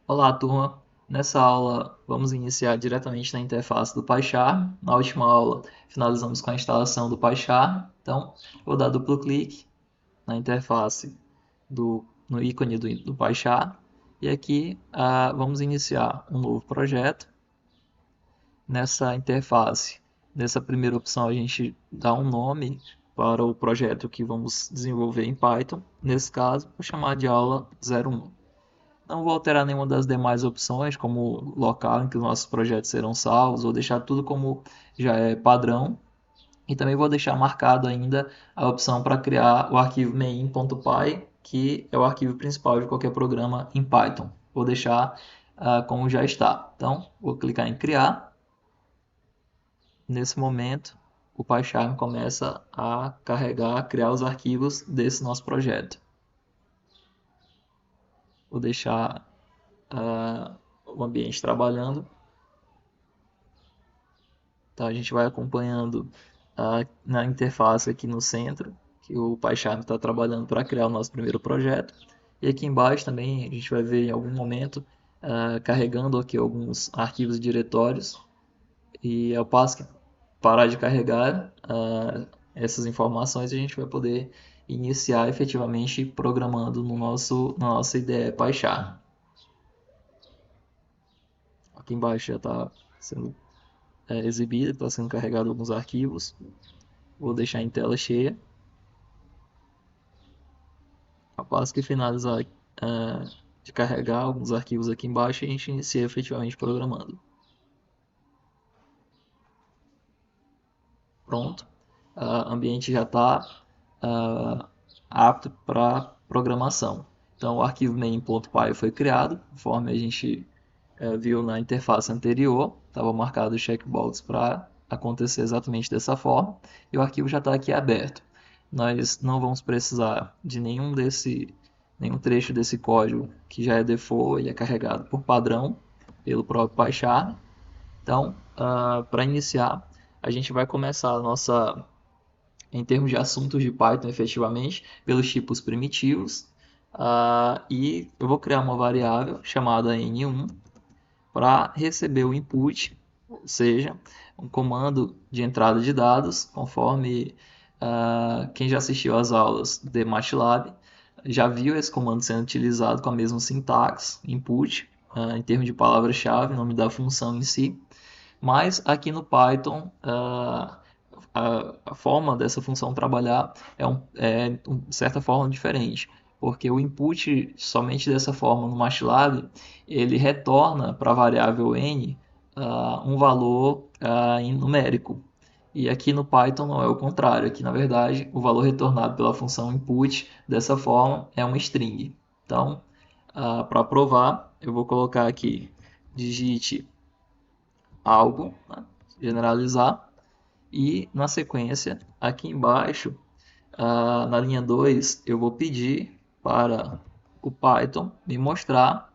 Olá, turma! Nessa aula, vamos iniciar diretamente na interface do PyCharm. Na última aula, finalizamos com a instalação do PyCharm. Então, vou dar duplo clique na interface no ícone do PyCharm. E aqui, vamos iniciar um novo projeto. Nessa interface, nessa primeira opção, a gente dá um nome para o projeto que vamos desenvolver em Python. Nesse caso, vou chamar de aula 01. Não vou alterar nenhuma das demais opções, como o local em que os nossos projetos serão salvos, vou deixar tudo como já é padrão. E também vou deixar marcado ainda a opção para criar o arquivo main.py, que é o arquivo principal de qualquer programa em Python. Vou deixar como já está. Então, vou clicar em criar. Nesse momento, o PyCharm começa a carregar, criar os arquivos desse nosso projeto. Vou deixar o ambiente trabalhando. Então a gente vai acompanhando na interface aqui no centro, que o PyCharm está trabalhando para criar o nosso primeiro projeto. E aqui embaixo também a gente vai ver em algum momento carregando aqui alguns arquivos e diretórios. E ao passo que parar de carregar essas informações, a gente vai poder iniciar efetivamente programando na nossa IDE PyCharm. Aqui embaixo já está sendo exibido, está sendo carregado alguns arquivos. Vou deixar em tela cheia. Após que finalizar de carregar alguns arquivos aqui embaixo, a gente inicia efetivamente programando. Pronto. O ambiente já está apto para programação. Então o arquivo main.py foi criado, conforme a gente viu na interface anterior. Estava marcado o checkbox para acontecer exatamente dessa forma. E o arquivo já está aqui aberto. Nós não vamos precisar de nenhum trecho desse código que já é default, ele é carregado por padrão pelo próprio PyCharm. Então, para iniciar, a gente vai começar a nossa, em termos de assuntos de Python, efetivamente, pelos tipos primitivos. E eu vou criar uma variável chamada n1 para receber o input, ou seja, um comando de entrada de dados, conforme quem já assistiu às aulas de MATLAB já viu esse comando sendo utilizado com a mesma sintaxe, input, em termos de palavra-chave, nome da função em si, mas aqui no Python a forma dessa função trabalhar de certa forma diferente, porque o input somente dessa forma no MATLAB ele retorna para a variável n um valor numérico. E aqui no Python não é o contrário. Aqui, na verdade, o valor retornado pela função input dessa forma é uma string. Então, para provar, eu vou colocar aqui digite algo, né? Generalizar, e na sequência, aqui embaixo, na linha 2, eu vou pedir para o Python me mostrar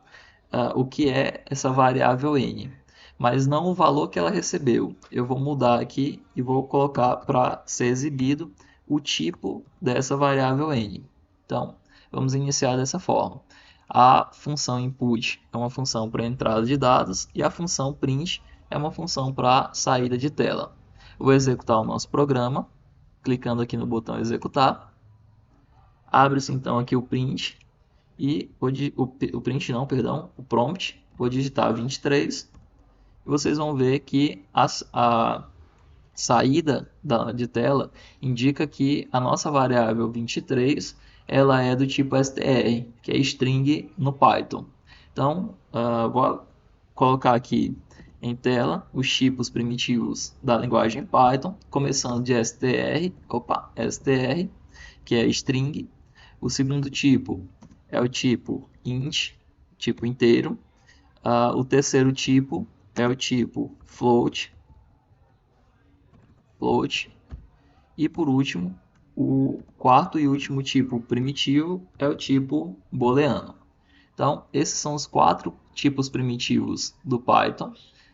o que é essa variável n, mas não o valor que ela recebeu. Eu vou mudar aqui e vou colocar para ser exibido o tipo dessa variável n. Então, vamos iniciar dessa forma. A função input é uma função para entrada de dados e a função print é uma função para saída de tela. Vou executar o nosso programa, clicando aqui no botão executar. Abre-se então aqui o print e o print não, perdão, o prompt. Vou digitar 23 e vocês vão ver que a saída de tela indica que a nossa variável 23 ela é do tipo str, que é string no Python. Então, vou colocar aqui em tela os tipos primitivos da linguagem Python, começando de str, que é string. O segundo tipo é o tipo int, tipo inteiro. O terceiro tipo é o tipo float. E por último, o quarto e último tipo primitivo é o tipo booleano. Então, esses são os 4 tipos primitivos do Python.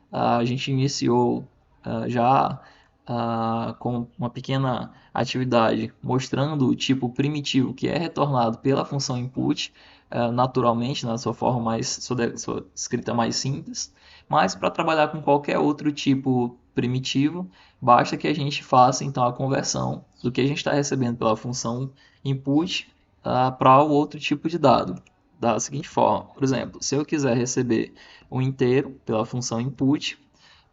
A gente iniciou já com uma pequena atividade mostrando o tipo primitivo que é retornado pela função input, naturalmente, na sua forma sua escrita mais simples. Mas para trabalhar com qualquer outro tipo primitivo, basta que a gente faça então a conversão do que a gente está recebendo pela função input para o outro tipo de dado. Da seguinte forma, por exemplo, se eu quiser receber um inteiro pela função input,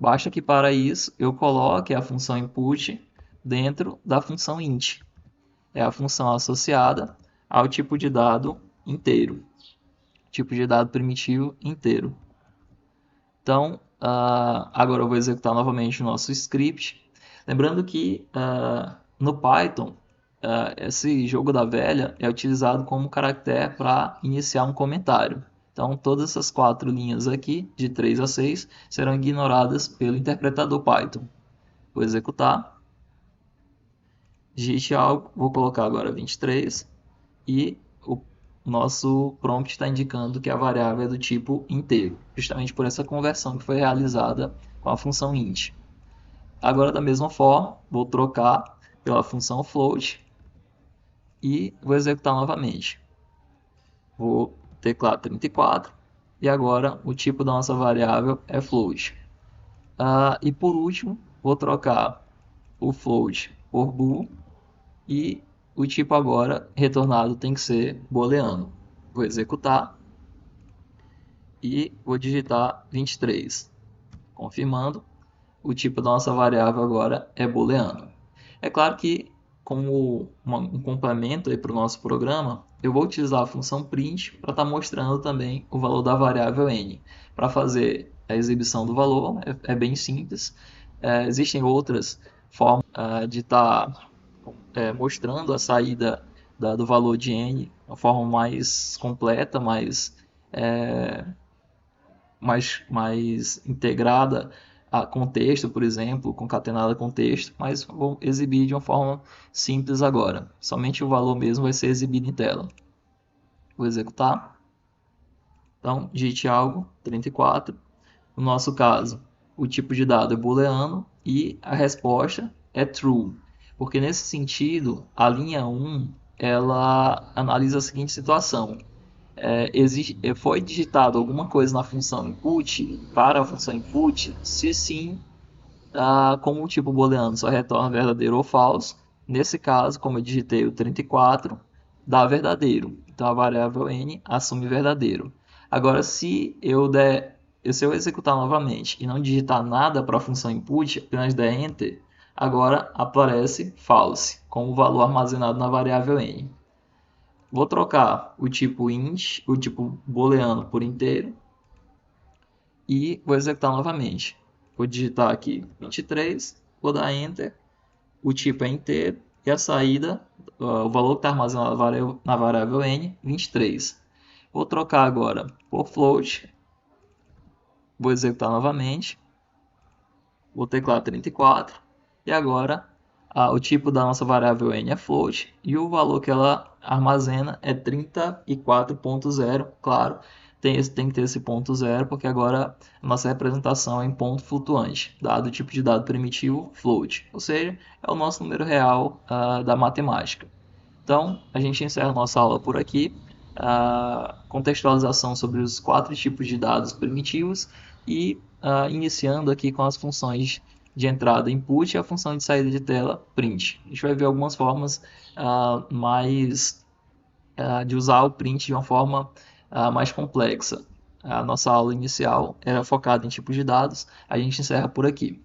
basta que para isso eu coloque a função input dentro da função int. É a função associada ao tipo de dado inteiro, tipo de dado primitivo inteiro. Então, agora eu vou executar novamente o nosso script. Lembrando que no Python, esse jogo da velha é utilizado como caractere para iniciar um comentário. Então, todas essas 4 linhas aqui, de 3 a 6, serão ignoradas pelo interpretador Python. Vou executar, digite algo, vou colocar agora 23 e o nosso prompt está indicando que a variável é do tipo inteiro, justamente por essa conversão que foi realizada com a função int. Agora, da mesma forma, vou trocar pela função float e vou executar novamente. Vou teclar 34 e agora o tipo da nossa variável é float. E por último, vou trocar o float por bool e o tipo agora retornado tem que ser booleano. Vou executar e vou digitar 23, confirmando. O tipo da nossa variável agora é booleano. É claro que, como um complemento para o nosso programa, eu vou utilizar a função print para estar mostrando também o valor da variável n. Para fazer a exibição do valor é bem simples. Existem outras formas de estar mostrando a saída do valor de n de uma forma mais completa, mais integrada a contexto, por exemplo, concatenada com texto, mas vou exibir de uma forma simples agora. Somente o valor mesmo vai ser exibido em tela. Vou executar. Então, digite algo, 34. No nosso caso, o tipo de dado é booleano e a resposta é true. Porque nesse sentido, a linha 1 ela analisa a seguinte situação. Foi digitado alguma coisa na função input para a função input? Se sim, como o tipo booleano só retorna verdadeiro ou falso, nesse caso, como eu digitei o 34, dá verdadeiro. Então a variável n assume verdadeiro. Agora, se eu executar novamente e não digitar nada para a função input, apenas der enter, agora aparece false, com o valor armazenado na variável n. Vou trocar o tipo int, o tipo booleano por inteiro e vou executar novamente. Vou digitar aqui 23, vou dar enter, o tipo é inteiro e a saída, o valor que está armazenado na variável n, 23. Vou trocar agora por float, vou executar novamente, vou teclar 34 e agora o tipo da nossa variável n é float e o valor que ela armazena é 34.0, claro, tem que ter esse ponto zero, porque agora a nossa representação é em ponto flutuante, dado o tipo de dado primitivo float, ou seja, é o nosso número real da matemática. Então, a gente encerra a nossa aula por aqui, contextualização sobre os 4 tipos de dados primitivos e iniciando aqui com as funções de entrada input e a função de saída de tela print. A gente vai ver algumas formas de usar o print de uma forma mais complexa. A nossa aula inicial era focada em tipos de dados, a gente encerra por aqui.